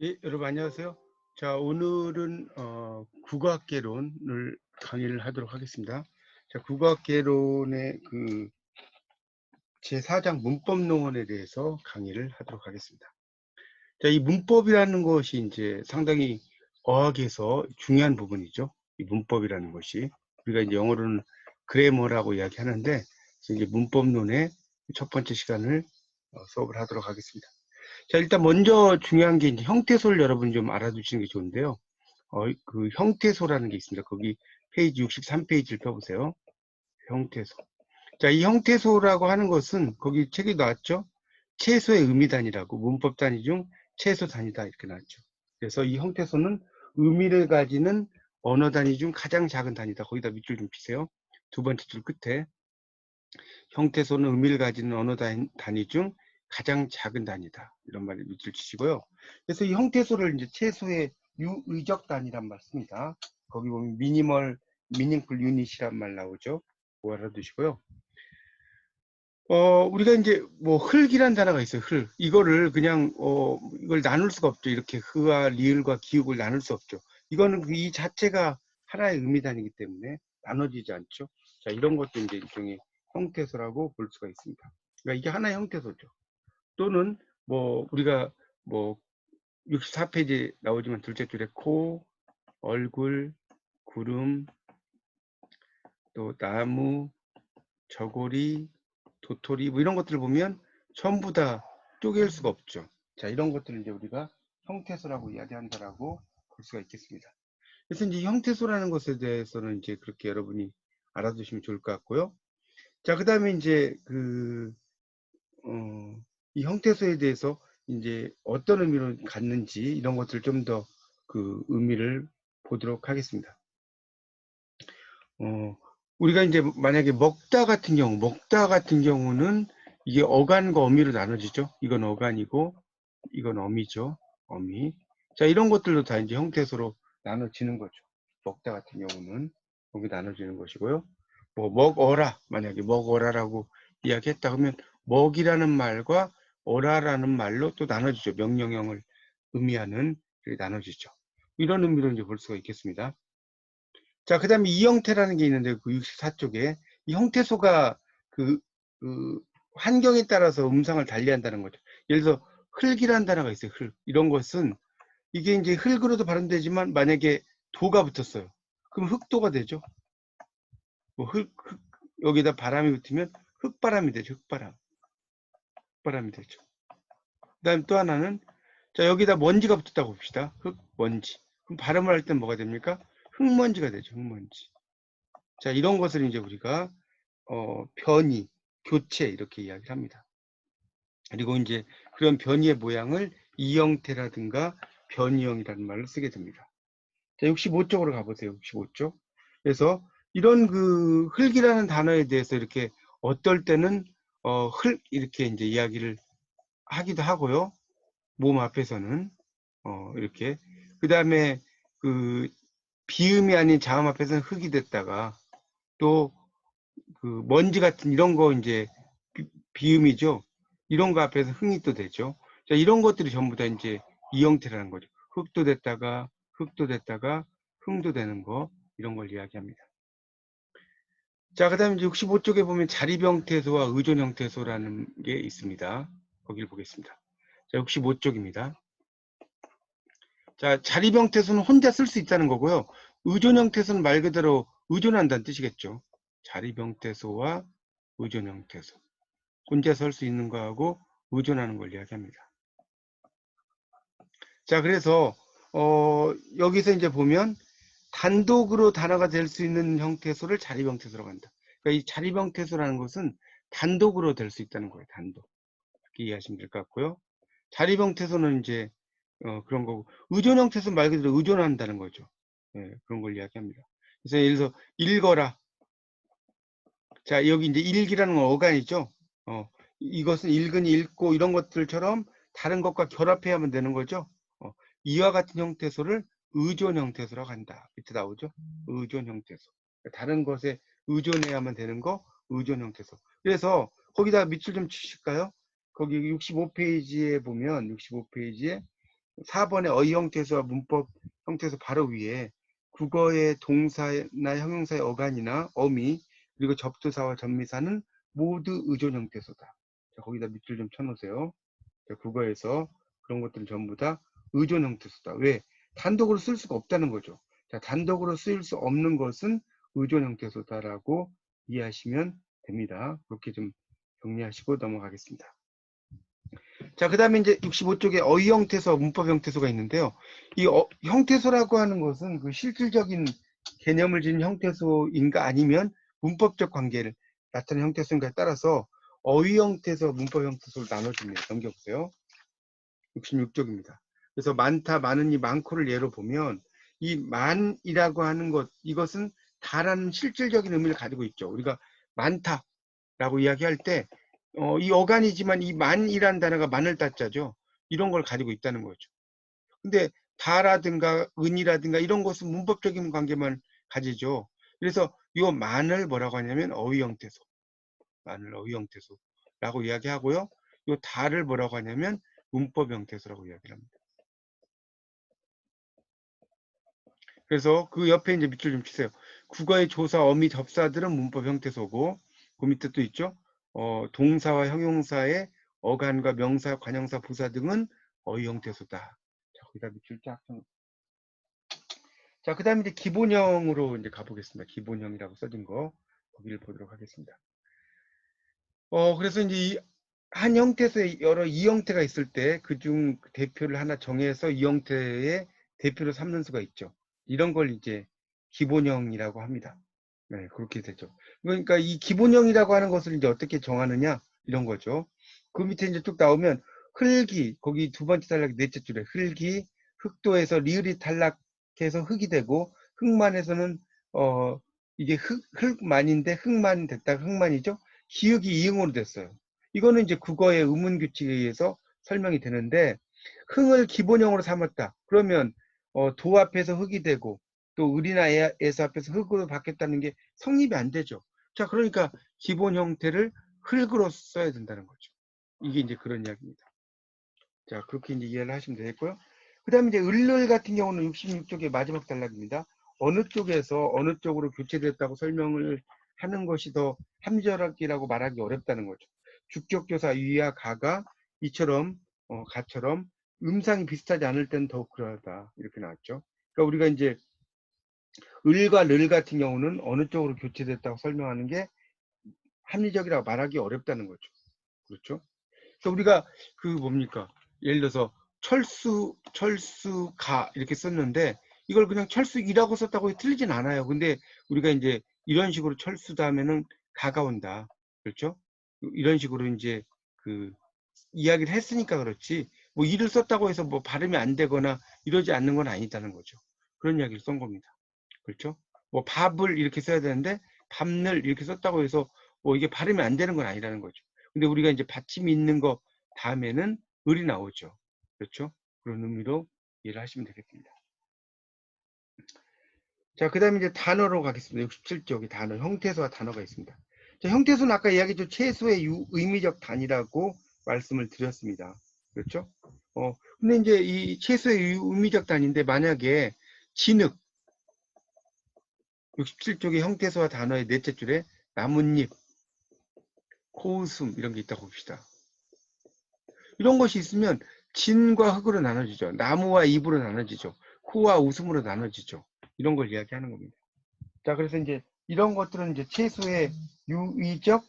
예, 여러분 안녕하세요. 자, 오늘은 국어학개론을 강의를 하도록 하겠습니다. 자, 국어학개론의 그 제4장 문법농언에 대해서 강의를 하도록 하겠습니다. 자, 이 문법이라는 것이 이제 상당히 어학에서 중요한 부분이죠. 이 문법이라는 것이 우리가 이제 영어로는 그래머라고 이야기하는데, 이제 문법론의 첫 번째 시간을 수업을 하도록 하겠습니다. 자, 일단 먼저 중요한 게 이제 형태소를 여러분이 좀 알아두시는 게 좋은데요. 그 형태소라는 게 있습니다. 거기 페이지 63페이지를 펴보세요. 형태소. 자, 이 형태소라고 하는 것은 거기 책이 나왔죠. 최소의 의미 단위라고, 문법 단위 중 최소 단위다 이렇게 나왔죠. 그래서 이 형태소는 의미를 가지는 언어 단위 중 가장 작은 단위다. 거기다 밑줄 좀 피세요. 두 번째 줄 끝에 형태소는 의미를 가지는 언어 단위 중 가장 작은 단위다. 이런 말을 밑줄 치시고요. 그래서 이 형태소를 이제 최소의 유의적 단위란 말 씁니다. 거기 보면 미니멀, 미닝풀 유닛이란 말 나오죠. 그거 알아두시고요. 우리가 이제 뭐 흙이란 단어가 있어요. 흙. 이거를 그냥 이걸 나눌 수가 없죠. 이렇게 흐와 리을과 기욱을 나눌 수 없죠. 이거는 이 자체가 하나의 의미단이기 때문에 나눠지지 않죠. 자, 이런 것도 이제 일종의 형태소라고 볼 수가 있습니다. 그러니까 이게 하나의 형태소죠. 또는 뭐 우리가 뭐 64페이지 나오지만 둘째 줄에 코, 얼굴, 구름, 또 나무, 저고리, 도토리 뭐 이런 것들을 보면 전부 다 쪼갤 수가 없죠. 자, 이런 것들을 이제 우리가 형태소라고 이야기한다라고 볼 수가 있겠습니다. 그래서 이제 형태소라는 것에 대해서는 이제 그렇게 여러분이 알아두시면 좋을 것 같고요. 자, 그 다음에 이제 이 형태소에 대해서 이제 어떤 의미로 갖는지 이런 것들을 좀 더 그 의미를 보도록 하겠습니다. 우리가 이제 만약에 먹다 같은 경우는 이게 어간과 어미로 나눠지죠. 이건 어간이고 이건 어미죠. 어미. 자, 이런 것들도 다 이제 형태소로 나눠지는 거죠. 먹다 같은 경우는 여기 나눠지는 것이고요. 뭐 먹어라, 만약에 먹어라라고 이야기했다 그러면 먹이라는 말과 어라라는 말로 또 나눠지죠. 명령형을 의미하는 나눠지죠. 이런 의미로 이제 볼 수가 있겠습니다. 자, 그 다음에 이 형태라는 게 있는데, 그 64쪽에. 이 형태소가 그 환경에 따라서 음상을 달리한다는 거죠. 예를 들어서, 흙이라는 단어가 있어요, 흙. 이런 것은, 이게 이제 흙으로도 발음되지만, 만약에 도가 붙었어요. 그럼 흙도가 되죠. 뭐 여기다 바람이 붙으면 흙바람이 되죠, 흙바람. 흙바람이 되죠. 그 다음 또 하나는, 자, 여기다 먼지가 붙었다고 봅시다. 흙, 먼지. 그럼 발음을 할 땐 뭐가 됩니까? 흙먼지가 되죠, 흙먼지. 자, 이런 것을 이제 우리가 변이, 교체 이렇게 이야기를 합니다. 그리고 이제 그런 변이의 모양을 이형태라든가 변이형이라는 말로 쓰게 됩니다. 자, 65쪽으로 가보세요. 65쪽. 그래서 이런 그 흙이라는 단어에 대해서 이렇게 어떨 때는 흙 이렇게 이제 이야기를 하기도 하고요. 몸 앞에서는 이렇게 그 다음에 그 비음이 아닌 자음 앞에서는 흙이 됐다가 또 그 먼지 같은 이런 거 이제 비음이죠. 이런 거 앞에서 흥이 또 되죠. 자, 이런 것들이 전부 다 이제 이 형태라는 거죠. 흙도 됐다가 흥도 되는 거 이런 걸 이야기합니다. 자, 그 다음에 65쪽에 보면 자립형태소와 의존형태소라는 게 있습니다. 거기를 보겠습니다. 자, 65쪽입니다. 자, 자립형태소는 혼자 쓸 수 있다는 거고요. 의존형태소는 말 그대로 의존한다는 뜻이겠죠. 자립형태소와 의존형태소. 혼자 설 수 있는 거하고 의존하는 걸 이야기합니다. 자, 그래서 여기서 이제 보면 단독으로 단어가 될 수 있는 형태소를 자립형태소라고 한다. 그러니까 이 자립형태소라는 것은 단독으로 될 수 있다는 거예요. 단독. 이렇게 이해하시면 될 것 같고요. 자립형태소는 이제 그런 거고 의존형태소 말 그대로 의존한다는 거죠. 예, 그런 걸 이야기합니다. 그래서 예를 들어서 읽어라. 자, 여기 이제 읽이라는 건 어간이죠. 이것은 읽으니 읽고 이런 것들처럼 다른 것과 결합해야만 되는 거죠. 이와 같은 형태소를 의존 형태소라고 한다. 밑에 나오죠. 의존 형태소. 다른 것에 의존해야만 되는 거 의존 형태소. 그래서 거기다 밑줄 좀 치실까요? 거기 65페이지에 보면 65페이지에 4번의 어휘 형태소와 문법 형태소 바로 위에 국어의 동사나 형용사의 어간이나 어미 그리고 접두사와 전미사는 모두 의존 형태소다. 자, 거기다 밑줄 좀 쳐놓으세요. 자, 국어에서 그런 것들은 전부 다 의존 형태소다. 왜? 단독으로 쓸 수가 없다는 거죠. 자, 단독으로 쓰일 수 없는 것은 의존 형태소다라고 이해하시면 됩니다. 그렇게 좀 정리하시고 넘어가겠습니다. 자, 그 다음에 이제 65쪽에 어휘 형태소, 문법 형태소가 있는데요. 이 형태소라고 하는 것은 그 실질적인 개념을 지닌 형태소인가 아니면 문법적 관계를 나타내는 형태소인가에 따라서 어휘 형태소, 문법 형태소를 나눠줍니다. 넘겨보세요. 66쪽입니다. 그래서 많다, 많으니, 많고를 예로 보면 이 만이라고 하는 것, 이것은 다라는 실질적인 의미를 가지고 있죠. 우리가 많다라고 이야기할 때 이 어간이지만 이 만이라는 단어가 만을 따자죠. 이런 걸 가지고 있다는 거죠. 근데 다라든가 은이라든가 이런 것은 문법적인 관계만 가지죠. 그래서 이 만을 뭐라고 하냐면 어휘 형태소, 만을 어휘 형태소라고 이야기하고요. 이 다를 뭐라고 하냐면 문법 형태소라고 이야기를 합니다. 그래서 그 옆에 이제 밑줄 좀 치세요. 국어의 조사, 어미, 접사들은 문법 형태소고 그 밑에 또 있죠. 동사와 형용사의 어간과 명사, 관형사, 부사 등은 어휘 형태소다. 자, 거기다 밑줄 쫙 쳐. 자, 그 다음에 이제 기본형으로 이제 가보겠습니다. 기본형이라고 써진 거 거기를 보도록 하겠습니다. 그래서 이제 한 형태에서 여러 이 형태가 있을 때 그중 대표를 하나 정해서 이 형태의 대표로 삼는 수가 있죠. 이런 걸 이제 기본형이라고 합니다. 네, 그렇게 되죠. 그러니까 이 기본형이라고 하는 것을 이제 어떻게 정하느냐 이런 거죠. 그 밑에 이제 쭉 나오면 흙이 거기 두 번째 단락 넷째 줄에 흙이 흙도에서 리을이 탈락해서 흙이 되고 흙만에서는 이게 흙만인데 흙만 됐다가 흙만이죠. 기역이 이응으로 됐어요. 이거는 이제 국어의 의문 규칙에 의해서 설명이 되는데 흥을 기본형으로 삼았다. 그러면 도 앞에서 흙이 되고 또 을이나 에서 앞에서 흙으로 바뀌었다는 게 성립이 안 되죠. 자, 그러니까 기본 형태를 흙으로 써야 된다는 거죠. 이게 이제 그런 이야기입니다. 자, 그렇게 이제 이해를 하시면 되겠고요. 그 다음에 이제 을을 같은 경우는 66쪽의 마지막 단락입니다. 어느 쪽에서 어느 쪽으로 교체됐다고 설명을 하는 것이 더 합리적이라고 말하기 어렵다는 거죠. 주격조사 위와 가가 이처럼 가처럼 음상이 비슷하지 않을 때는 더욱 그러하다 이렇게 나왔죠. 그러니까 우리가 이제 을과 를 같은 경우는 어느 쪽으로 교체됐다고 설명하는 게 합리적이라고 말하기 어렵다는 거죠. 그렇죠? 그래서 우리가 그 뭡니까? 예를 들어서 철수가 이렇게 썼는데 이걸 그냥 철수이라고 썼다고 틀리진 않아요. 근데 우리가 이제 이런 식으로 철수다 하면은 가가 온다. 그렇죠? 이런 식으로 이제 그 이야기를 했으니까 그렇지 뭐 이를 썼다고 해서 뭐 발음이 안 되거나 이러지 않는 건 아니다는 거죠. 그런 이야기를 쓴 겁니다. 그렇죠? 뭐 밥을 이렇게 써야 되는데 밥을 이렇게 썼다고 해서 뭐 이게 발음이 안 되는 건 아니라는 거죠. 근데 우리가 이제 받침이 있는 거 다음에는 을이 나오죠. 그렇죠? 그런 의미로 이해를 하시면 되겠습니다. 자, 그 다음에 이제 단어로 가겠습니다. 67쪽이 단어, 형태소와 단어가 있습니다. 자, 형태소는 아까 이야기했죠. 최소의 의미적 단위라고 말씀을 드렸습니다. 그렇죠? 근데 이제 이 최소의 의미적 단위인데 만약에 진흙, 67쪽의 형태소와 단어의 넷째 줄에 나뭇잎, 코웃음 이런 게 있다고 봅시다. 이런 것이 있으면 진과 흙으로 나눠지죠. 나무와 잎으로 나눠지죠. 코와 웃음으로 나눠지죠. 이런 걸 이야기하는 겁니다. 자, 그래서 이제 이런 것들은 이제 최소의 유의적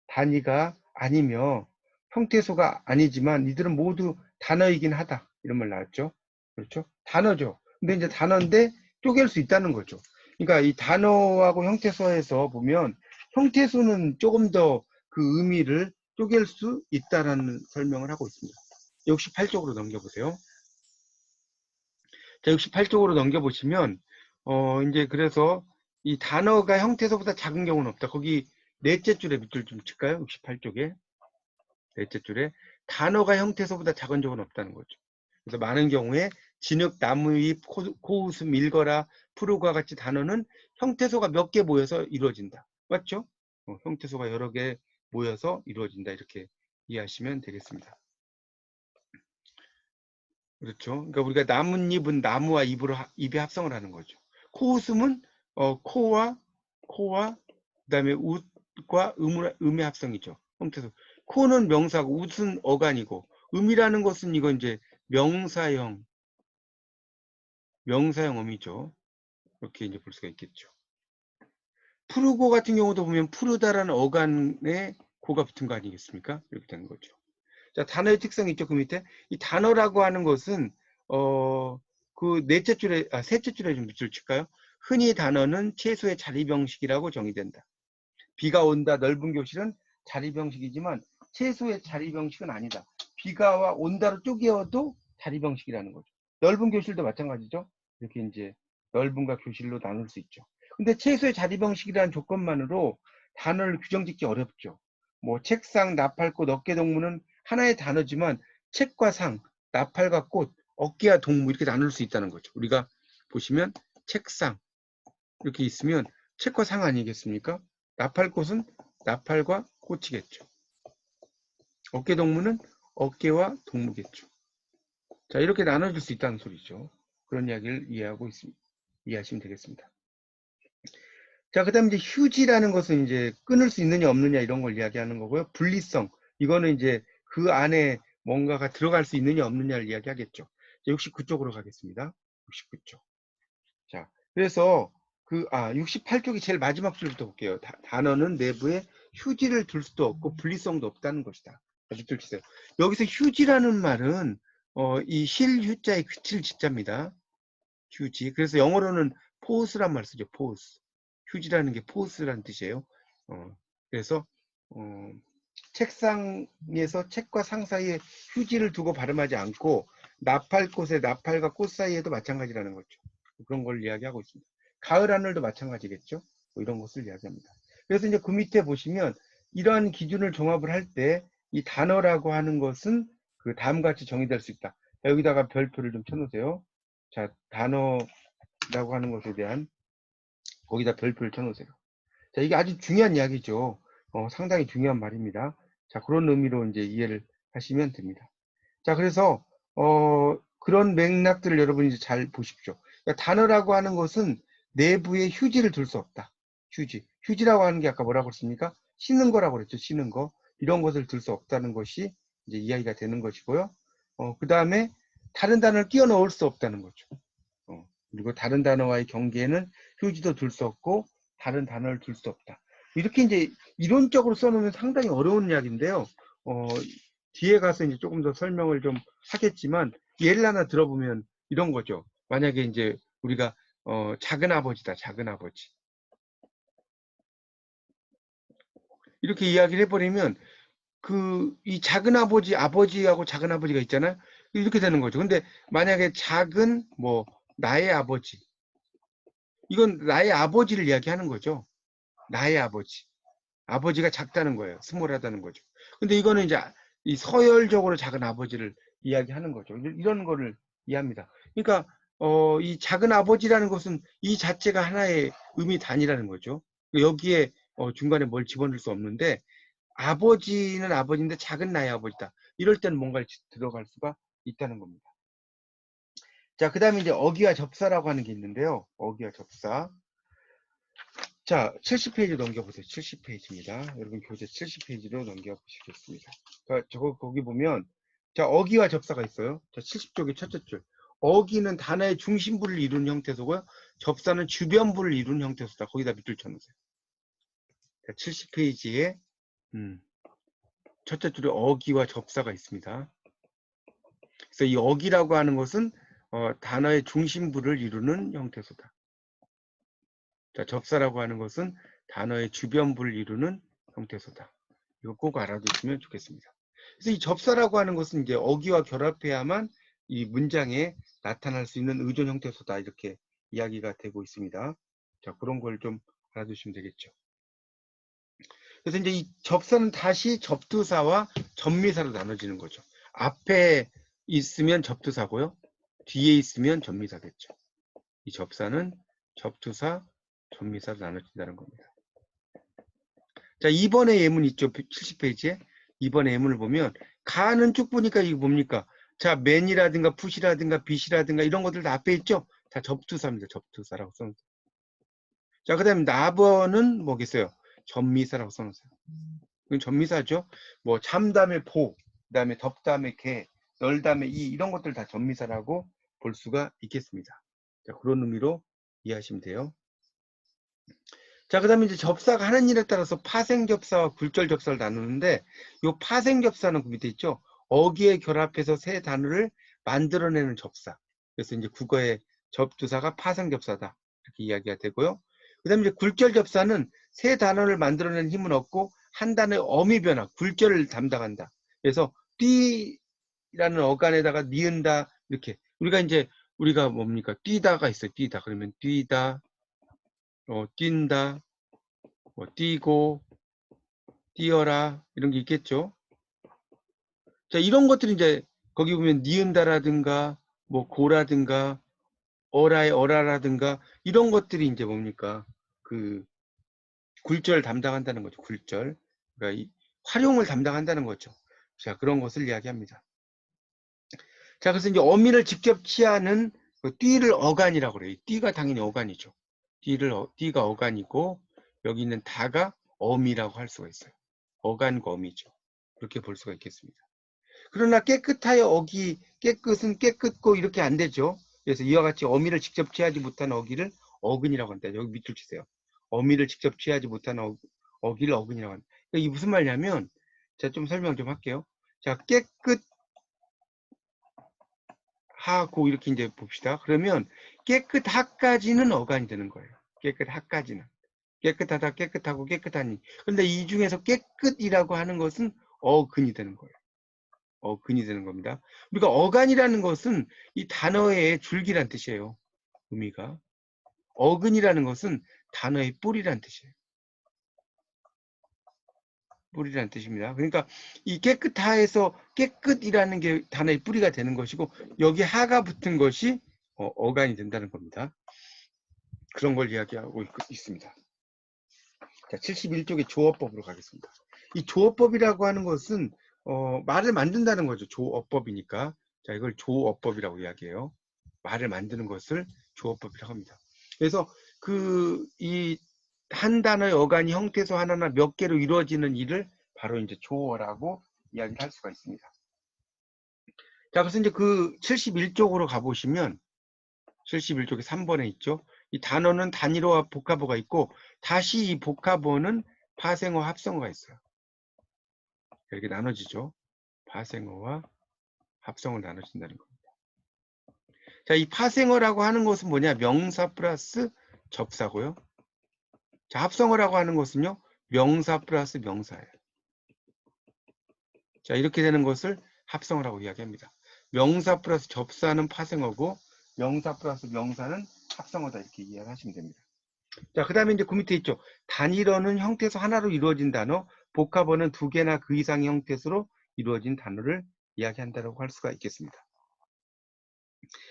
단위가 아니며 형태소가 아니지만 이들은 모두 단어이긴 하다. 이런 말 나왔죠. 그렇죠? 단어죠. 근데 이제 단어인데 쪼갤 수 있다는 거죠. 그러니까 이 단어하고 형태소에서 보면 형태소는 조금 더 그 의미를 쪼갤 수 있다라는 설명을 하고 있습니다. 68쪽으로 넘겨보세요. 자, 68쪽으로 넘겨보시면, 이제 그래서 이 단어가 형태소보다 작은 경우는 없다. 거기 넷째 줄에 밑줄 좀 칠까요? 68쪽에. 넷째 줄에. 단어가 형태소보다 작은 적은 없다는 거죠. 그래서 많은 경우에 진흙, 나무잎, 코웃음, 일거라, 푸르과 같이 단어는 형태소가 몇 개 모여서 이루어진다. 맞죠? 형태소가 여러 개 모여서 이루어진다. 이렇게 이해하시면 되겠습니다. 그렇죠. 그러니까 우리가 나뭇잎은 나무와 잎이 합성을 하는 거죠. 코웃음은 코와 그다음에 웃과 음의 합성이죠. 형태소. 코는 명사고 웃은 어간이고 음이라는 것은 이건 이제 명사형 어미죠. 이렇게 이제 볼 수가 있겠죠. 푸르고 같은 경우도 보면 푸르다라는 어간에 고가 붙은 거 아니겠습니까? 이렇게 되는 거죠. 자, 단어의 특성이 있죠. 그 밑에 이 단어라고 하는 것은 그 셋째 줄에 좀 밑줄 칠까요? 흔히 단어는 최소의 자리 병식이라고 정의된다. 비가 온다 넓은 교실은 자리 병식이지만 최소의 자리 병식은 아니다. 비가 온다로 쪼개어도 자리 병식이라는 거죠. 넓은 교실도 마찬가지죠. 이렇게 이제 넓은과 교실로 나눌 수 있죠. 근데 최소의 자리 병식이라는 조건만으로 단어를 규정짓기 어렵죠. 뭐 책상, 나팔꽃, 어깨동무는 하나의 단어지만 책과 상, 나팔과 꽃, 어깨와 동무 이렇게 나눌 수 있다는 거죠. 우리가 보시면 책상 이렇게 있으면 책과 상 아니겠습니까? 나팔꽃은 나팔과 꽃이겠죠. 어깨동무는 어깨와 동무겠죠. 자, 이렇게 나눠줄 수 있다는 소리죠. 그런 이야기를 이해하시면 되겠습니다. 자, 그 다음에 이제 휴지라는 것은 이제 끊을 수 있느냐 없느냐 이런 걸 이야기하는 거고요. 분리성. 이거는 이제 그 안에 뭔가가 들어갈 수 있느냐 없느냐를 이야기하겠죠. 69쪽으로 가겠습니다. 69쪽. 자, 그래서 68쪽이 제일 마지막 줄부터 볼게요. 단어는 내부에 휴지를 둘 수도 없고 분리성도 없다는 것이다. 밑줄 치세요. 여기서 휴지라는 말은 이 실휴자의 그칠 지자입니다. 휴지. 그래서 영어로는 포스란 말 쓰죠. 포스. 휴지라는 게 포스라는 뜻이에요. 그래서 책상에서 책과 상 사이에 휴지를 두고 발음하지 않고 나팔꽃에 나팔과 꽃 사이에도 마찬가지라는 거죠. 그런 걸 이야기하고 있습니다. 가을 하늘도 마찬가지겠죠. 뭐 이런 것을 이야기합니다. 그래서 이제 그 밑에 보시면 이러한 기준을 종합을 할 때 이 단어라고 하는 것은 그 다음과 같이 정의될 수 있다. 여기다가 별표를 좀 쳐놓으세요. 자, 단어라고 하는 것에 대한 거기다 별표를 쳐놓으세요. 자, 이게 아주 중요한 이야기죠. 상당히 중요한 말입니다. 자, 그런 의미로 이제 이해를 하시면 됩니다. 자, 그래서 그런 맥락들을 여러분이 이제 잘 보십시오. 그러니까 단어라고 하는 것은 내부에 휴지를 둘 수 없다. 휴지라고 하는 게 아까 뭐라고 그랬습니까? 쉬는 거라고 그랬죠. 쉬는 거. 이런 것을 둘 수 없다는 것이 이제 이야기가 되는 것이고요. 그 다음에 다른 단어를 끼워 넣을 수 없다는 거죠. 그리고 다른 단어와의 경계에는 휴지도 둘 수 없고 다른 단어를 둘 수 없다. 이렇게 이제 이론적으로 써놓으면 상당히 어려운 이야기인데요. 뒤에 가서 이제 조금 더 설명을 좀 하겠지만 예를 하나 들어보면 이런 거죠. 만약에 이제 우리가 작은 아버지다, 작은 아버지. 이렇게 이야기를 해버리면 이 작은 아버지하고 작은 아버지가 있잖아요. 이렇게 되는 거죠. 근데 만약에 작은 나의 아버지. 이건 나의 아버지를 이야기하는 거죠. 나의 아버지. 아버지가 작다는 거예요. 스몰하다는 거죠. 근데 이거는 이제 이 서열적으로 작은 아버지를 이야기하는 거죠. 이런 거를 이해합니다. 그러니까 이 작은 아버지라는 것은 이 자체가 하나의 의미 단위라는 거죠. 여기에 중간에 뭘 집어넣을 수 없는데 아버지는 아버지인데 작은 나의 아버지다. 이럴 때는 뭔가를 들어갈 수가 있다는 겁니다. 자, 그 다음에 이제 어기와 접사라고 하는 게 있는데요. 어기와 접사. 자, 70페이지 넘겨보세요. 70페이지입니다. 여러분 교재 70페이지로 넘겨보시겠습니다. 거기 보면 자, 어기와 접사가 있어요. 자, 70쪽의 첫째 줄. 어기는 단어의 중심부를 이루는 형태소고요. 접사는 주변부를 이루는 형태소다. 거기다 밑줄 쳐놓으세요. 자, 70페이지에 첫째 줄에 어기와 접사가 있습니다. 그래서 이 어기라고 하는 것은 단어의 중심부를 이루는 형태소다. 자, 접사라고 하는 것은 단어의 주변부를 이루는 형태소다. 이거 꼭 알아두시면 좋겠습니다. 그래서 이 접사라고 하는 것은 이제 어기와 결합해야만 이 문장에 나타날 수 있는 의존 형태소다. 이렇게 이야기가 되고 있습니다. 자, 그런 걸 좀 알아두시면 되겠죠. 그래서 이제 이 접사는 다시 접두사와 전미사로 나눠지는 거죠. 앞에 있으면 접두사고요. 뒤에 있으면 전미사겠죠. 이 접사는 접두사, 전미사로 나눠진다는 겁니다. 자, 2번의 예문 있죠. 70페이지에. 2번의 예문을 보면 가는 쭉 보니까 이거 뭡니까? 자, 맨이라든가 풋이라든가 빛이라든가 이런 것들 다 앞에 있죠? 다 접두사입니다. 접두사라고 써놓으세요. 자, 그 다음에 나버는 뭐겠어요? 전미사라고 써놓으세요. 이건 전미사죠. 뭐 잠 다음에 보, 그 다음에 덥 다음에 개, 널 다음에 이런 것들 다 전미사라고 볼 수가 있겠습니다. 자, 그런 의미로 이해하시면 돼요. 자, 그 다음에 이제 접사가 하는 일에 따라서 파생접사와 굴절접사를 나누는데, 이 파생접사는 그 밑에 있죠. 어기에 결합해서 새 단어를 만들어내는 접사. 그래서 이제 국어의 접두사가 파생접사다. 이렇게 이야기가 되고요. 그 다음에 이제 굴절접사는 새 단어를 만들어내는 힘은 없고, 한 단어의 어미 변화, 굴절을 담당한다. 그래서 띠라는 어간에다가 니은다, 이렇게. 우리가 뭡니까? 뛰다가 있어요. 뛰다. 그러면 뛰다, 뛴다, 뭐 뛰고, 뛰어라 이런 게 있겠죠. 자, 이런 것들이 이제 거기 보면 니은다라든가 뭐 고라든가 어라의 어라라든가 이런 것들이 이제 뭡니까? 그 굴절 담당한다는 거죠. 굴절. 그러니까 이 활용을 담당한다는 거죠. 자, 그런 것을 이야기합니다. 자, 그래서 이제 어미를 직접 취하는 그 띠를 어간이라고 그래요. 띠가 당연히 어간이죠. 띠가 어간이고 여기 있는 다가 어미라고 할 수가 있어요. 어간과 어미죠. 그렇게 볼 수가 있겠습니다. 그러나 깨끗하여 어기, 깨끗은 깨끗고 이렇게 안 되죠. 그래서 이와 같이 어미를 직접 취하지 못한 어기를 어근이라고 한다. 여기 밑줄 치세요. 어미를 직접 취하지 못한 어기를 어근이라고 한다. 그러니까 이게 무슨 말이냐면, 제가 좀 설명 좀 할게요. 자, 깨끗하고 이렇게 이제 봅시다. 그러면 깨끗하까지는 어간이 되는 거예요. 깨끗하까지는. 깨끗하다, 깨끗하고 깨끗하니. 근데 이 중에서 깨끗이라고 하는 것은 어근이 되는 거예요. 어근이 되는 겁니다. 우리가 어간이라는 것은 이 단어의 줄기란 뜻이에요. 의미가. 어근이라는 것은 단어의 뿌리란 뜻이에요. 뿌리란 뜻입니다. 그러니까 이 깨끗하에서 깨끗이라는 게 단어의 뿌리가 되는 것이고 여기 하가 붙은 것이 어간이 된다는 겁니다. 그런 걸 이야기하고 있습니다. 자, 71쪽의 조어법으로 가겠습니다. 이 조어법이라고 하는 것은 말을 만든다는 거죠. 조어법이니까. 자, 이걸 조어법이라고 이야기해요. 말을 만드는 것을 조어법이라고 합니다. 그래서 이 한 단어의 어간이 형태소 하나나 몇 개로 이루어지는 일을 바로 이제 조어라고 이야기를 할 수가 있습니다. 자, 그래서 이제 그 71쪽으로 가보시면 71쪽에 3번에 있죠. 이 단어는 단위어와 복합어가 있고 다시 이 복합어는 파생어, 합성어가 있어요. 이렇게 나눠지죠. 파생어와 합성어로 나눠진다는 겁니다. 자, 이 파생어라고 하는 것은 뭐냐? 명사 플러스 접사고요. 자, 합성어라고 하는 것은요. 명사 플러스 명사예요. 자, 이렇게 되는 것을 합성어라고 이야기합니다. 명사 플러스 접사는 파생어고 명사 플러스 명사는 합성어다 이렇게 이해하시면 됩니다. 자, 그 다음에 이제 그 밑에 있죠. 단일어는 형태수 하나로 이루어진 단어, 복합어는 두 개나 그 이상의 형태수로 이루어진 단어를 이야기한다고 할 수가 있겠습니다.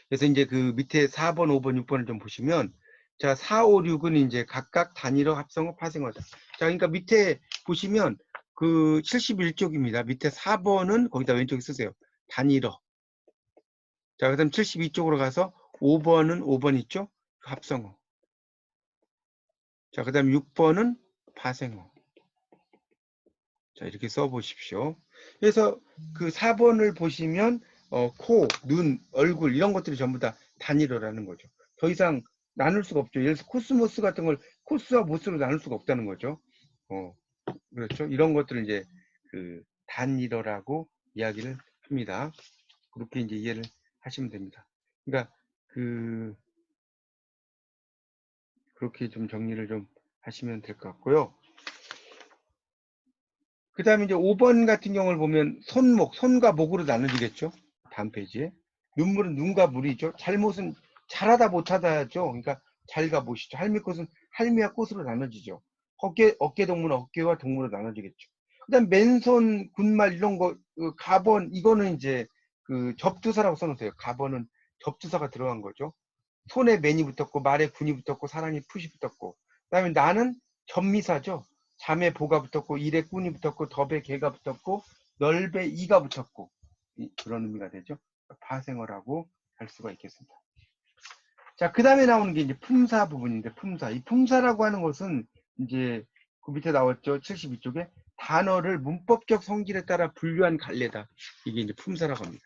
그래서 이제 그 밑에 4번, 5번, 6번을 좀 보시면, 자, 4, 5, 6은 이제 각각 단일어, 합성어, 파생어다. 자, 그러니까 밑에 보시면 그 71쪽입니다. 밑에 4번은 거기다 왼쪽에 쓰세요. 단일어. 자, 그 다음 72쪽으로 가서 5번은 5번 있죠? 합성어. 자, 그 다음 6번은 파생어. 자, 이렇게 써보십시오. 그래서 그 4번을 보시면 코, 눈, 얼굴 이런 것들이 전부 다 단일어라는 거죠. 더 이상 나눌 수가 없죠. 예를 들어서 코스모스 같은 걸 코스와 모스로 나눌 수가 없다는 거죠. 그렇죠. 이런 것들을 이제 그 단일어라고 이야기를 합니다. 그렇게 이제 이해를 하시면 됩니다. 그러니까 그렇게 좀 정리를 좀 하시면 될 것 같고요. 그 다음에 이제 5번 같은 경우를 보면 손과 목으로 나눠지겠죠. 다음 페이지에. 눈물은 눈과 물이죠. 잘못은 잘하다 못하다죠. 그러니까 잘과 못이죠. 할미꽃은 할미와 꽃으로 나눠지죠. 어깨동물은 어깨와 동물로 나눠지겠죠. 그 다음 맨손, 군말 이런 거, 가번, 이거는 이제 그 접두사라고 써놓으세요. 가번은 접두사가 들어간 거죠. 손에 맨이 붙었고, 말에 군이 붙었고, 사랑에 풋이 붙었고. 그 다음에 나는 전미사죠. 잠에 보가 붙었고, 일에 꾼이 붙었고, 덥에 개가 붙었고, 넓에 이가 붙었고. 그런 의미가 되죠. 파생어라고 할 수가 있겠습니다. 자, 그 다음에 나오는 게 이제 품사 부분인데, 품사. 이 품사라고 하는 것은 이제 그 밑에 나왔죠. 72쪽에 단어를 문법적 성질에 따라 분류한 갈래다. 이게 이제 품사라고 합니다.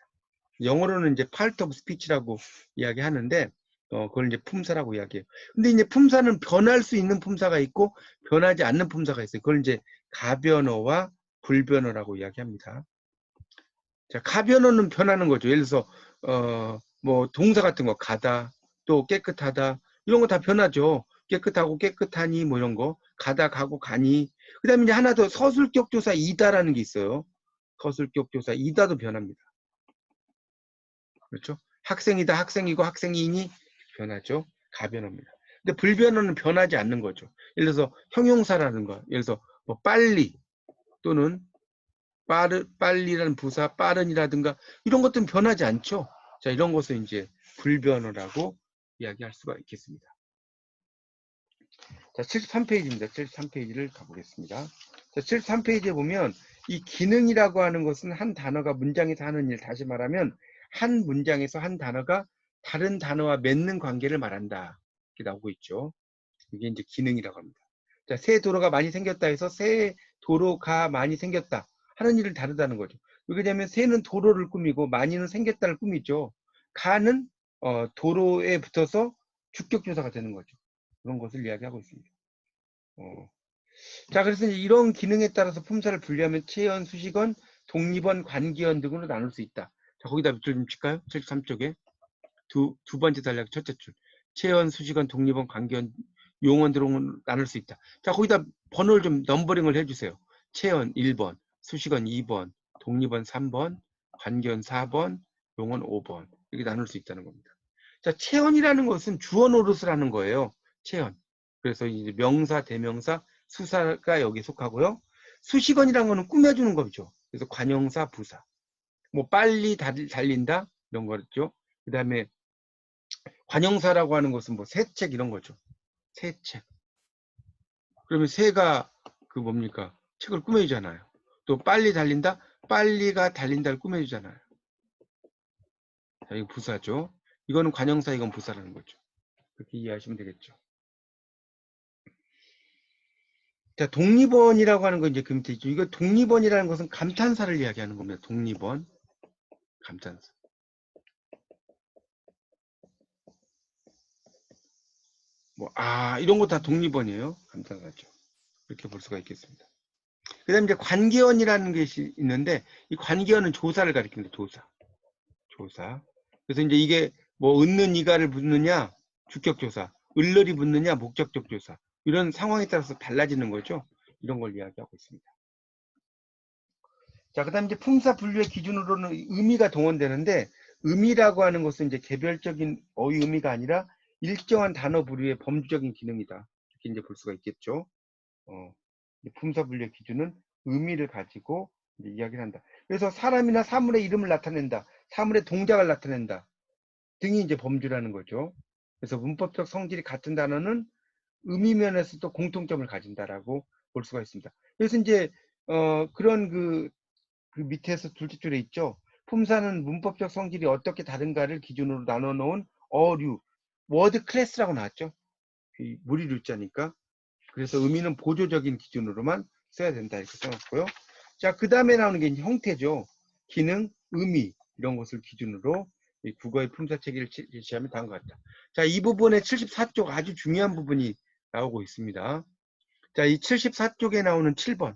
영어로는 이제 part of speech라고 이야기하는데, 그걸 이제 품사라고 이야기해요. 근데 이제 품사는 변할 수 있는 품사가 있고, 변하지 않는 품사가 있어요. 그걸 이제 가변어와 불변어라고 이야기합니다. 자, 가변어는 변하는 거죠. 예를 들어서, 뭐, 동사 같은 거, 가다, 또 깨끗하다, 이런 거 다 변하죠. 깨끗하고 깨끗하니, 뭐 이런 거. 가다, 가고, 가니. 그 다음에 이제 하나 더 서술격 조사 이다라는 게 있어요. 서술격 조사 이다도 변합니다. 그렇죠? 학생이다, 학생이고, 학생이니 변하죠. 가변어입니다. 근데 불변어는 변하지 않는 거죠. 예를 들어서 형용사라는 거, 예를 들어서 뭐 빨리 또는 빨리라는 부사, 빠른이라든가 이런 것들은 변하지 않죠. 자, 이런 것을 이제 불변어라고 이야기할 수가 있겠습니다. 자, 73페이지입니다. 73페이지를 가보겠습니다. 자, 73페이지에 보면 이 기능이라고 하는 것은 한 단어가 문장에서 하는 일, 다시 말하면 한 문장에서 한 단어가 다른 단어와 맺는 관계를 말한다. 이렇게 나오고 있죠. 이게 이제 기능이라고 합니다. 자, 새 도로가 많이 생겼다 해서 새 도로가 많이 생겼다 하는 일을 다르다는 거죠. 왜냐하면 새는 도로를 꾸미고 많이는 생겼다를 꾸미죠. 가는 도로에 붙어서 주격조사가 되는 거죠. 그런 것을 이야기하고 있습니다. 자, 그래서 이런 기능에 따라서 품사를 분류하면 체언, 수식언, 독립언, 관계언 등으로 나눌 수 있다. 자, 거기다 밑줄 좀 칠까요? 73쪽에 두 번째 단락 첫째 줄. 체언, 수식언, 독립언, 관계언, 용언들로 나눌 수 있다. 자, 거기다 번호를 좀 넘버링을 해주세요. 체언 1번, 수식언 2번, 독립언 3번, 관계언 4번, 용언 5번. 이렇게 나눌 수 있다는 겁니다. 자, 체언이라는 것은 주어 노릇을 하는 거예요. 체언. 그래서 이제 명사, 대명사, 수사가 여기에 속하고요. 수식언이라는 거는 꾸며주는 거죠. 그래서 관형사, 부사. 뭐 빨리 달린다 이런 거죠. 그 다음에 관형사라고 하는 것은 뭐 새책 이런 거죠. 새책. 그러면 새가 그 뭡니까? 책을 꾸며주잖아요. 또 빨리 달린다? 빨리가 달린다를 꾸며주잖아요. 자, 이거 부사죠. 이거는 관형사, 이건 부사라는 거죠. 그렇게 이해하시면 되겠죠. 자, 독립언이라고 하는 건 이제 그 밑에 있죠. 이거 독립언이라는 것은 감탄사를 이야기하는 겁니다. 독립언, 감탄사. 뭐, 이런 거 다 독립언이에요. 감탄사죠. 이렇게 볼 수가 있겠습니다. 그 다음에 이제 관계언이라는 것이 있는데, 이 관계언은 조사를 가리킵니다. 조사. 조사. 그래서 이제 이게 뭐 얻는 이가를 붙느냐, 주격조사, 을ler이 붙느냐, 목적적 조사. 이런 상황에 따라서 달라지는 거죠. 이런 걸 이야기하고 있습니다. 자, 그 다음에 이제 품사 분류의 기준으로는 의미가 동원되는데, 의미라고 하는 것은 이제 개별적인 어휘 의미가 아니라 일정한 단어 분류의 범주적인 기능이다. 이렇게 이제 볼 수가 있겠죠. 품사 분류의 기준은 의미를 가지고 이제 이야기를 한다. 그래서 사람이나 사물의 이름을 나타낸다. 사물의 동작을 나타낸다. 등이 이제 범주라는 거죠. 그래서 문법적 성질이 같은 단어는 의미 면에서도 공통점을 가진다라고 볼 수가 있습니다. 그래서 이제 그런 그 밑에서 둘째 줄에 있죠. 품사는 문법적 성질이 어떻게 다른가를 기준으로 나눠 놓은 어류, 워드 클래스라고 나왔죠. 무리류자니까. 그래서 의미는 보조적인 기준으로만 써야 된다 이렇게 써놨고요. 자, 그 다음에 나오는 게 형태죠. 기능, 의미 이런 것을 기준으로 국어의 품사 체계를 제시하면 다음과 같다. 자, 이 부분에 74쪽 아주 중요한 부분이 나오고 있습니다. 자, 이 74쪽에 나오는 7번.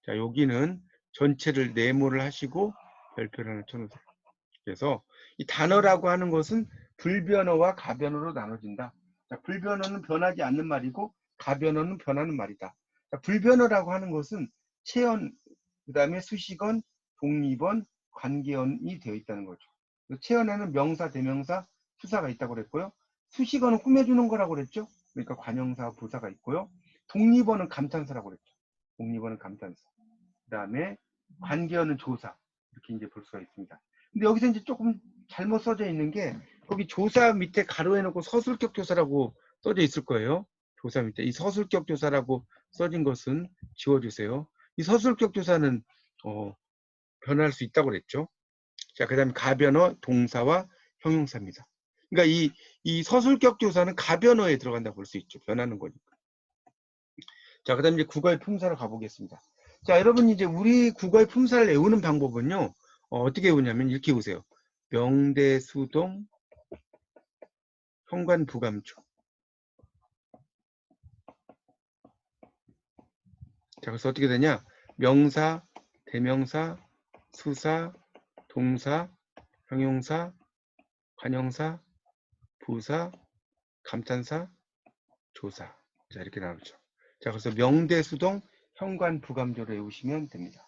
자, 여기는 전체를 네모를 하시고 별표를 하나 쳐놓으세요. 그래서 이 단어라고 하는 것은 불변어와 가변어로 나눠진다. 자, 불변어는 변하지 않는 말이고 가변어는 변하는 말이다. 자, 불변어라고 하는 것은 체언, 그 다음에 수식언, 독립언, 관계언이 되어 있다는 거죠. 체언에는 명사, 대명사, 수사가 있다고 그랬고요. 수식어는 꾸며주는 거라고 그랬죠. 그러니까 관형사, 부사가 있고요. 독립어는 감탄사라고 그랬죠. 독립어는 감탄사. 그 다음에 관계어는 조사. 이렇게 이제 볼 수가 있습니다. 근데 여기서 이제 조금 잘못 써져 있는 게 거기 조사 밑에 가로해 놓고 서술격 조사라고 써져 있을 거예요. 조사 밑에 이 서술격 조사라고 써진 것은 지워주세요. 이 서술격 조사는 변할 수 있다고 그랬죠. 자, 그 다음에 가변어, 동사와 형용사입니다. 그러니까 이 서술격 조사는 가변어에 들어간다고 볼 수 있죠. 변하는 거니까. 자, 그 다음에 이제 국어의 품사로 가보겠습니다. 자, 여러분 이제 우리 국어의 품사를 외우는 방법은요. 어떻게 외우냐면 이렇게 외우세요. 명대수동, 현관부감조. 자, 그래서 어떻게 되냐? 명사, 대명사, 수사, 동사, 형용사, 관형사, 부사, 감탄사, 조사. 자, 이렇게 나오죠. 자, 그래서 명대수동, 현관부감조를 외우시면 됩니다.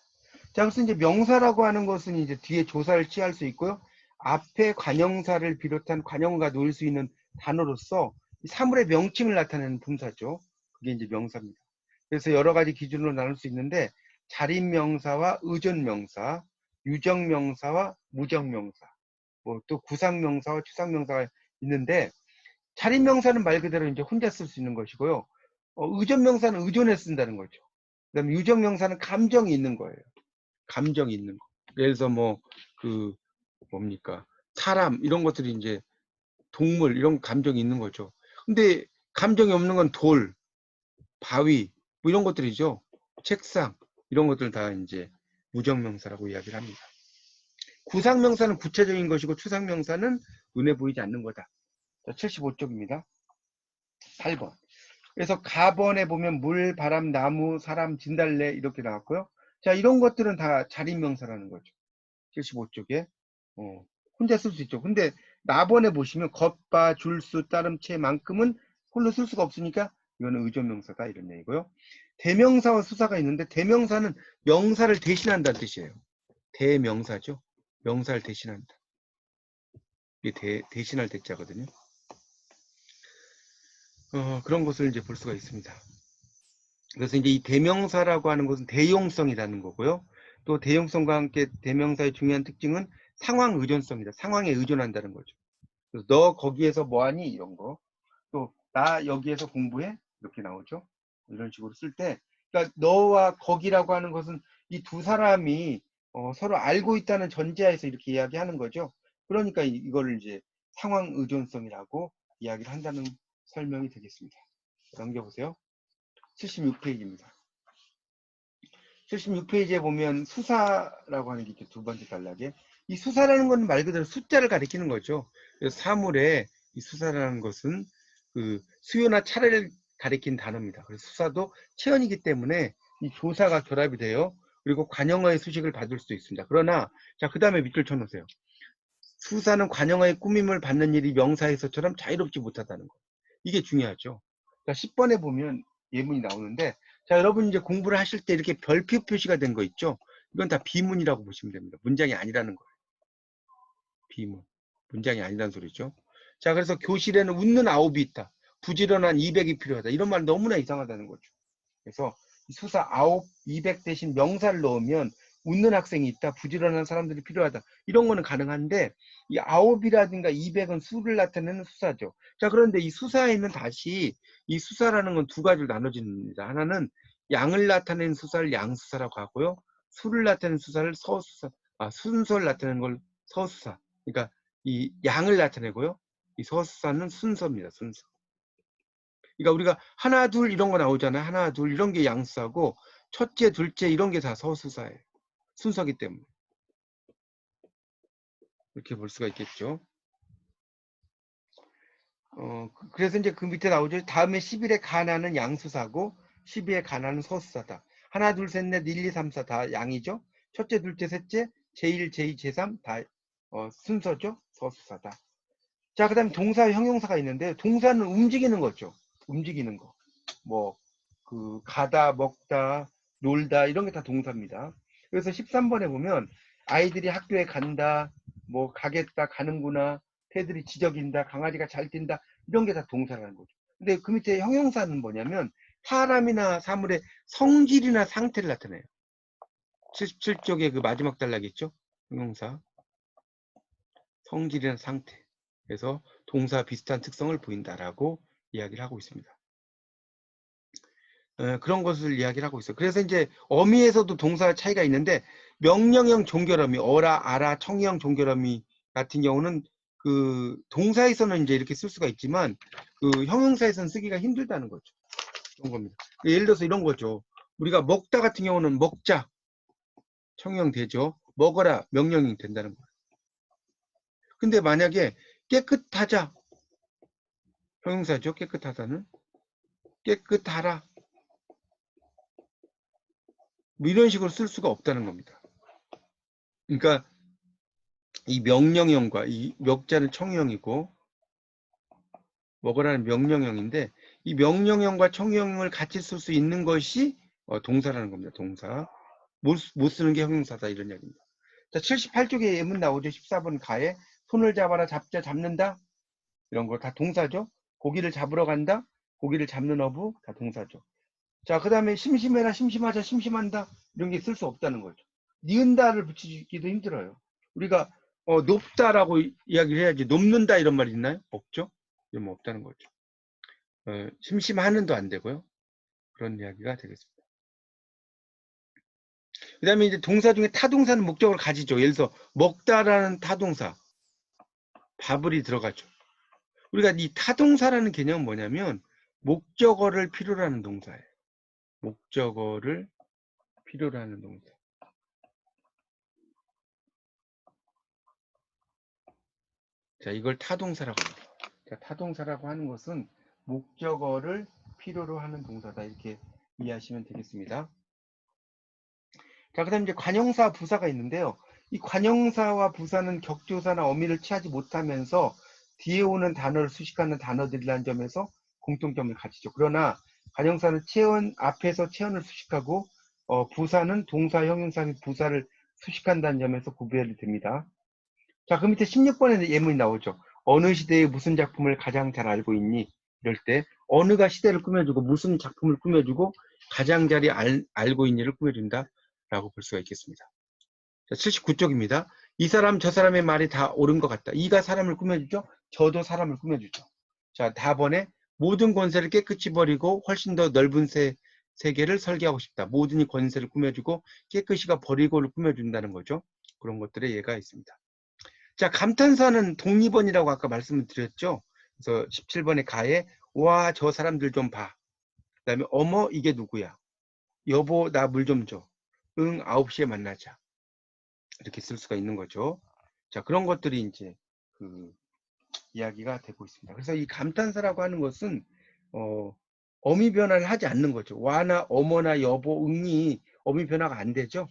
자, 그래서 이제 명사라고 하는 것은 이제 뒤에 조사를 취할 수 있고요. 앞에 관형사를 비롯한 관형어가 놓일 수 있는 단어로서 사물의 명칭을 나타내는 품사죠. 그게 이제 명사입니다. 그래서 여러 가지 기준으로 나눌 수 있는데 자립명사와 의존명사, 유정명사와 무정명사, 뭐 또 구상명사와 추상명사가 있는데 자립명사는 말 그대로 이제 혼자 쓸 수 있는 것이고요. 의존명사는 의존해 쓴다는 거죠. 그다음에 유정명사는 감정이 있는 거예요. 감정이 있는 거. 예를 들어서 뭐 그 뭡니까 사람 이런 것들이 이제 동물 이런 감정이 있는 거죠. 근데 감정이 없는 건 돌, 바위 뭐 이런 것들이죠. 책상 이런 것들 다 이제 무정명사라고 이야기를 합니다. 구상명사는 구체적인 것이고 추상명사는 눈에 보이지 않는 거다. 75쪽입니다. 8번. 그래서 가번에 보면 물, 바람, 나무, 사람, 진달래 이렇게 나왔고요. 자, 이런 것들은 다 자립명사라는 거죠. 75쪽에 혼자 쓸 수 있죠. 근데 나번에 보시면 겉바, 줄수, 따름체, 만큼은 홀로 쓸 수가 없으니까 이거는 의존명사다 이런 얘기고요. 대명사와 수사가 있는데 대명사는 명사를 대신한다는 뜻이에요. 대명사죠. 명사를 대신한다. 이게 대신할 대자거든요. 그런 것을 이제 볼 수가 있습니다. 그래서 이제 이 대명사라고 하는 것은 대용성이라는 거고요. 또 대용성과 함께 대명사의 중요한 특징은 상황 의존성이다. 상황에 의존한다는 거죠. 그래서 너 거기에서 뭐하니? 이런 거. 또 나 여기에서 공부해? 이렇게 나오죠. 이런 식으로 쓸 때 그러니까 너와 거기라고 하는 것은 이 두 사람이 서로 알고 있다는 전제하에서 이렇게 이야기하는 거죠. 그러니까 이거를 이제 상황 의존성이라고 이야기를 한다는 설명이 되겠습니다. 넘겨보세요. 76페이지입니다. 76페이지에 보면 수사라고 하는 게 있죠. 두 번째 단락에. 이 수사라는 건 말 그대로 숫자를 가리키는 거죠. 그래서 사물에 이 수사라는 것은 그 수요나 차례를 가리킨 단어입니다. 그래서 수사도 체언이기 때문에 이 조사가 결합이 돼요. 그리고 관형어의 수식을 받을 수도 있습니다. 그러나 자, 그 다음에 밑줄 쳐놓으세요. 수사는 관형어의 꾸밈을 받는 일이 명사에서처럼 자유롭지 못하다는 거. 이게 중요하죠. 자, 10번에 보면 예문이 나오는데 자, 여러분 이제 공부를 하실 때 이렇게 별표 표시가 된 거 있죠? 이건 다 비문이라고 보시면 됩니다. 문장이 아니라는 거예요. 비문. 문장이 아니라는 소리죠. 자, 그래서 교실에는 웃는 아홉이 있다. 부지런한 200이 필요하다. 이런 말 너무나 이상하다는 거죠. 그래서 수사 아홉, 200 대신 명사를 넣으면 웃는 학생이 있다. 부지런한 사람들이 필요하다. 이런 거는 가능한데 이 아홉이라든가 200은 수를 나타내는 수사죠. 자, 그런데 이 수사에는 다시 이 수사라는 건 두 가지로 나눠집니다. 하나는 양을 나타내는 수사를 양수사라고 하고요. 수를 나타내는 수사를 서수사, 순서를 나타내는 걸 서수사. 그러니까 이 양을 나타내고요. 이 서수사는 순서입니다. 순서. 그러니까 우리가 하나, 둘 이런 거 나오잖아요. 하나, 둘 이런 게 양수사고 첫째, 둘째 이런 게 다 서수사예요. 순서기 때문에. 이렇게 볼 수가 있겠죠. 그래서 이제 그 밑에 나오죠. 다음에 11에 가나는 양수사고 12에 가나는 서수사다. 하나, 둘, 셋, 넷, 1, 2, 3, 4 다 양이죠. 첫째, 둘째, 셋째, 제1, 제2, 제3 다 순서죠. 서수사다. 자, 그 다음에 동사, 형용사가 있는데 동사는 움직이는 거죠. 움직이는 거. 뭐 가다, 먹다, 놀다 이런 게 다 동사입니다. 그래서 13번에 보면 아이들이 학교에 간다, 뭐 가겠다, 가는구나, 새들이 지저귀다, 강아지가 잘 뛴다 이런 게 다 동사라는 거죠. 근데 그 밑에 형용사는 뭐냐면 사람이나 사물의 성질이나 상태를 나타내요. 77쪽에 그 마지막 단락이 있죠. 형용사 성질이나 상태. 그래서 동사 비슷한 특성을 보인다라고 이야기를 하고 있습니다. 그런 것을 이야기를 하고 있어요. 그래서 이제 어미에서도 동사 차이가 있는데 명령형 종결어미, 어라, 아라, 청형 종결어미 같은 경우는 그 동사에서는 이제 이렇게 쓸 수가 있지만 그 형용사에서는 쓰기가 힘들다는 거죠. 그런 겁니다. 예를 들어서 이런 거죠. 우리가 먹다 같은 경우는 먹자, 청형 되죠. 먹어라, 명령이 된다는 거예요. 근데 만약에 깨끗하자, 형용사죠. 깨끗하다는. 깨끗하라. 뭐 이런 식으로 쓸 수가 없다는 겁니다. 그러니까 이 명령형과 이 먹자는 청형이고 먹으라는 명령형인데 이 명령형과 청형을 같이 쓸 수 있는 것이 동사라는 겁니다. 동사. 못 쓰는 게 형용사다 이런 이야기입니다. 자, 78쪽에 예문 나오죠. 14번 가에 손을 잡아라, 잡자, 잡는다. 이런 거 다 동사죠. 고기를 잡으러 간다. 고기를 잡는 어부 다 동사죠. 자, 그 다음에 심심해라, 심심하자, 심심한다. 이런 게 쓸 수 없다는 거죠. 니은다를 붙이기도 힘들어요. 우리가 높다라고 이야기를 해야지 높는다 이런 말 있나요? 없죠. 이런 없다는 거죠. 심심하는도 안 되고요. 그런 이야기가 되겠습니다. 그 다음에 이제 동사 중에 타동사는 목적을 가지죠. 예를 들어서 먹다라는 타동사 밥을이 들어가죠. 우리가 이 타동사라는 개념은 뭐냐면 목적어를 필요로 하는 동사예요. 목적어를 필요로 하는 동사. 자, 이걸 타동사라고 합니다. 자, 타동사라고 하는 것은 목적어를 필요로 하는 동사다. 이렇게 이해하시면 되겠습니다. 자, 그 다음에 이제 관형사, 부사가 있는데요. 이 관형사와 부사는 격조사나 어미를 취하지 못하면서 뒤에 오는 단어를 수식하는 단어들이라는 점에서 공통점을 가지죠. 그러나 관형사는 앞에서 체언을 수식하고 부사는 동사, 형용사 및 부사를 수식한다는 점에서 구별이 됩니다. 자, 그 밑에 16번에 예문이 나오죠. 어느 시대의 무슨 작품을 가장 잘 알고 있니? 이럴 때 어느가 시대를 꾸며주고 무슨 작품을 꾸며주고 가장 잘 알고 있니를 꾸며준다 라고 볼 수가 있겠습니다. 자, 79쪽입니다. 이 사람 저 사람의 말이 다 옳은 것 같다. 이가 사람을 꾸며주죠. 저도 사람을 꾸며주죠. 자, 다번에 모든 권세를 깨끗이 버리고 훨씬 더 넓은 세계를 설계하고 싶다. 모든 이 권세를 꾸며주고 깨끗이가 버리고를 꾸며준다는 거죠. 그런 것들의 예가 있습니다. 자, 감탄사는 독립원이라고 아까 말씀을 드렸죠. 그래서 17번에 가에 와, 저 사람들 좀 봐. 그 다음에 어머, 이게 누구야? 여보, 나 물 좀 줘. 응, 9시에 만나자. 이렇게 쓸 수가 있는 거죠. 자, 그런 것들이 이제 그 이야기가 되고 있습니다. 그래서 이 감탄사라고 하는 것은 어미 변화를 하지 않는 거죠. 와나 어머나 여보, 응이 어미 변화가 안 되죠.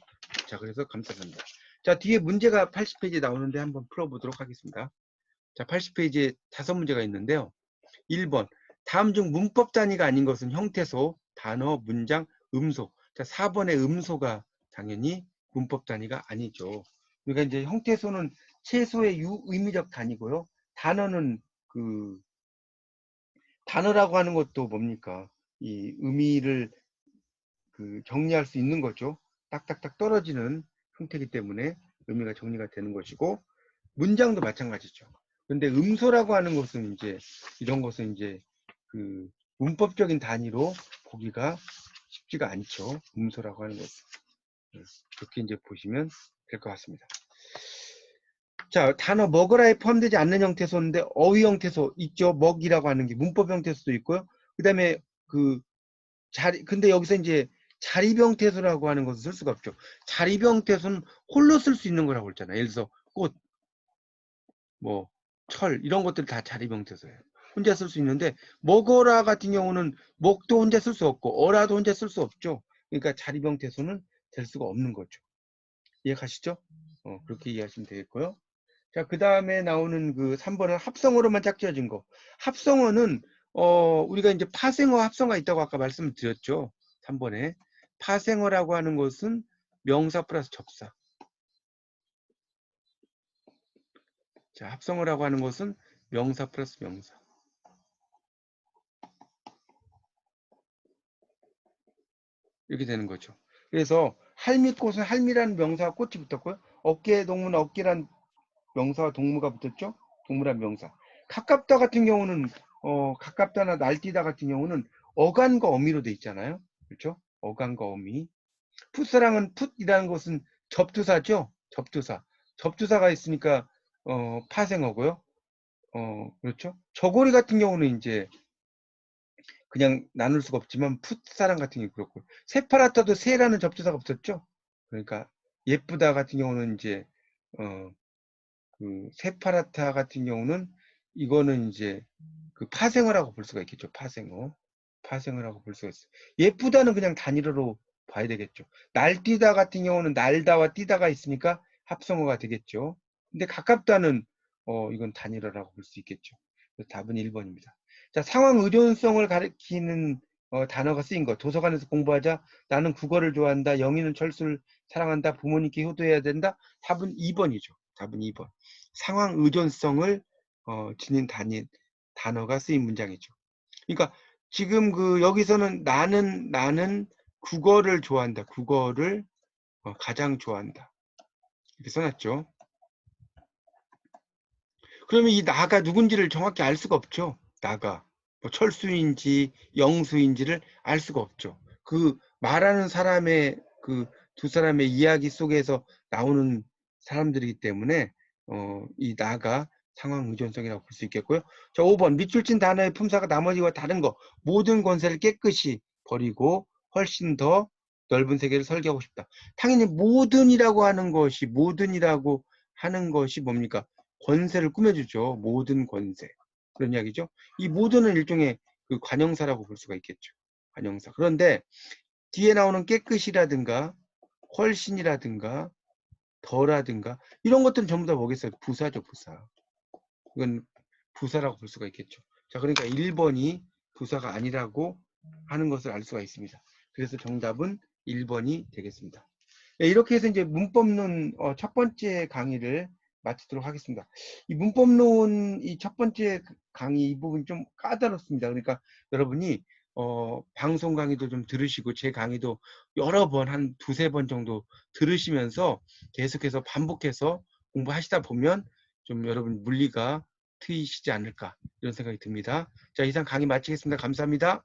자, 그래서 감탄사입니다. 자, 뒤에 문제가 80페이지에 나오는데 한번 풀어보도록 하겠습니다. 자, 80페이지에 5문제가 있는데요. 1번, 다음 중 문법 단위가 아닌 것은 형태소, 단어, 문장, 음소. 자, 4번의 음소가 당연히 문법 단위가 아니죠. 그러니까 이제 형태소는 최소의 유의미적 단위고요. 단어는 그 단어라고 하는 것도 뭡니까? 이 의미를 정리할 수 있는 거죠. 딱딱딱 떨어지는 형태이기 때문에 의미가 정리가 되는 것이고 문장도 마찬가지죠. 근데 음소라고 하는 것은 이제 이런 것은 이제 그 문법적인 단위로 보기가 쉽지가 않죠. 음소라고 하는 것은. 그렇게 이제 보시면 될 것 같습니다. 자, 단어 먹으라에 포함되지 않는 형태소인데 어휘 형태소 있죠. 먹이라고 하는 게 문법 형태소도 있고요. 그다음에 근데 여기서 이제 자리병태소라고 하는 것을 쓸 수가 없죠. 자리병태소는 홀로 쓸 수 있는 거라고 했잖아요. 예를 들어서 꽃, 뭐 철 이런 것들 다 자리병태소예요. 혼자 쓸 수 있는데 먹어라 같은 경우는 먹도 혼자 쓸 수 없고 어라도 혼자 쓸 수 없죠. 그러니까 자리병태소는 될 수가 없는 거죠. 이해가시죠? 그렇게 이해하시면 되겠고요. 자, 그 다음에 나오는 그 3번은 합성어로만 짝지어진 거. 합성어는 우리가 이제 파생어, 합성어가 있다고 아까 말씀을 드렸죠. 3번에 파생어라고 하는 것은 명사 플러스 접사. 자, 합성어라고 하는 것은 명사 플러스 명사. 이렇게 되는 거죠. 그래서 할미꽃은 할미라는 명사와 꽃이 붙었고요. 어깨 동무는 어깨란 명사와 동무가 붙었죠. 동무란 명사. 가깝다 같은 경우는 가깝다나 날뛰다 같은 경우는 어간과 어미로 돼 있잖아요. 그렇죠? 어간과 어미. 풋사랑은 풋이라는 것은 접두사죠? 접두사. 접두사가 있으니까 파생어고요. 그렇죠? 저고리 같은 경우는 이제 그냥 나눌 수가 없지만 풋사랑 같은 게 그렇고 세파라타도 세라는 접두사가 붙었죠? 그러니까 예쁘다 같은 경우는 이제 그 세파라타 같은 경우는 이거는 이제 그 파생어라고 볼 수가 있겠죠. 파생어. 파생어라고 볼 수가 있어요. 예쁘다는 그냥 단일어로 봐야 되겠죠. 날뛰다 같은 경우는 날다와 뛰다가 있으니까 합성어가 되겠죠. 근데 가깝다는 이건 단일어라고 볼 수 있겠죠. 그래서 답은 1번입니다. 자, 상황 의존성을 가리키는 단어가 쓰인 것. 도서관에서 공부하자. 나는 국어를 좋아한다. 영희는 철수를 사랑한다. 부모님께 효도해야 된다. 답은 2번이죠. 답은 2번. 상황 의존성을 지닌 단어가 쓰인 문장이죠. 그러니까 지금 그 여기서는 나는 국어를 좋아한다. 국어를 가장 좋아한다. 이렇게 써놨죠. 그러면 이 나가 누군지를 정확히 알 수가 없죠. 나가 뭐 철수인지 영수인지를 알 수가 없죠. 그 말하는 사람의 그 두 사람의 이야기 속에서 나오는 사람들이기 때문에 이 나가 상황 의존성이라고 볼 수 있겠고요. 자, 5번 밑줄 친 단어의 품사가 나머지와 다른 거 모든 권세를 깨끗이 버리고 훨씬 더 넓은 세계를 설계하고 싶다. 당연히 모든이라고 하는 것이 뭡니까? 권세를 꾸며주죠. 모든 권세. 그런 이야기죠. 이 모든은 일종의 그 관형사라고 볼 수가 있겠죠. 관형사. 그런데 뒤에 나오는 깨끗이라든가 훨씬이라든가 더라든가 이런 것들은 전부 다 뭐겠어요? 부사죠. 부사. 이건 부사라고 볼 수가 있겠죠. 자, 그러니까 1번이 부사가 아니라고 하는 것을 알 수가 있습니다. 그래서 정답은 1번이 되겠습니다. 네, 이렇게 해서 이제 문법론 첫 번째 강의를 마치도록 하겠습니다. 이 문법론 이 첫 번째 강의 이 부분이 좀 까다롭습니다. 그러니까 여러분이 방송 강의도 좀 들으시고 제 강의도 여러 번 한 두세 번 정도 들으시면서 계속해서 반복해서 공부하시다 보면 좀 여러분 물리가 트이시지 않을까 이런 생각이 듭니다. 자, 이상 강의 마치겠습니다. 감사합니다.